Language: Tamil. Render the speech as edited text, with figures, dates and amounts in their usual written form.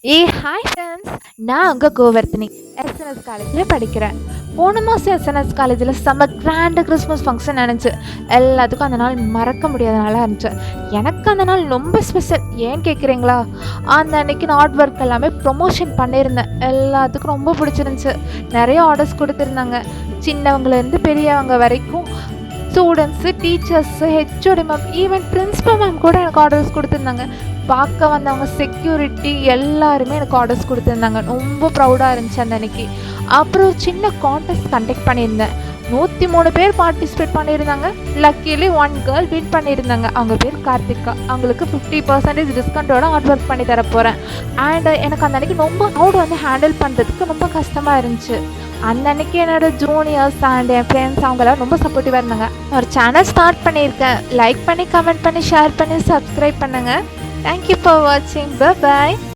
Hi friends. நான் உங்கள் கோவர்த்தினி எஸ்என்எஸ் காலேஜில் படிக்கிறேன். போன மாதம் எஸ்என்எஸ் காலேஜில் செம்ம கிராண்டு கிறிஸ்மஸ் ஃபங்க்ஷன் நினச்சி எல்லாத்துக்கும் அந்த நாள் மறக்க முடியாத நாளாக இருந்துச்சு. எனக்கு அந்த நாள் ரொம்ப ஸ்பெஷல். ஏன் கேட்குறீங்களா? அந்த அன்னைக்கு நான் ஆர்ட் ஒர்க் எல்லாமே ப்ரொமோஷன் பண்ணியிருந்தேன். எல்லாத்துக்கும் ரொம்ப பிடிச்சிருந்துச்சு. நிறைய ஆர்டர்ஸ் கொடுத்துருந்தாங்க. சின்னவங்கலேருந்து பெரியவங்க வரைக்கும் students, teachers, HOD ma'am, even principal ma'am கூட எனக்கு ஆர்டர்ஸ் கொடுத்துருந்தாங்க. பார்க்க வந்தவங்க, செக்யூரிட்டி எல்லாருமே எனக்கு ஆர்டர்ஸ் கொடுத்துருந்தாங்க. ரொம்ப ப்ரௌடாக இருந்துச்சு அந்த அன்னைக்கு. அப்புறம் ஒரு சின்ன கான்டெஸ்ட் கண்டக்ட் பண்ணியிருந்தேன். 103 பேர் பார்ட்டிசிபேட் பண்ணியிருந்தாங்க. லக்கிலி ஒன் கேர்ள் வின் பண்ணியிருந்தாங்க. அவங்க பேர் கார்த்திகா. அவங்களுக்கு 50% டிஸ்கவுண்ட்டோட ஆர்ட் ஒர்க் பண்ணி தர போகிறேன். அண்ட் எனக்கு அந்த அன்னைக்கு ரொம்ப க்ரௌட் ஹேண்டில் பண்ணுறதுக்கு ரொம்ப கஷ்டமாக இருந்துச்சு. அந்த அன்னைக்கு என்னோடய ஜூனியர்ஸ் அண்ட் என் ஃப்ரெண்ட்ஸ் அவங்களாம் ரொம்ப சப்போர்ட்டிவாக இருந்தாங்க. ஒரு சேனல் ஸ்டார்ட் பண்ணியிருக்கேன். லைக் பண்ணி, கமெண்ட் பண்ணி, ஷேர் பண்ணி, சப்ஸ்கிரைப் பண்ணுங்கள். தேங்க்யூ ஃபார் வாட்சிங். பை.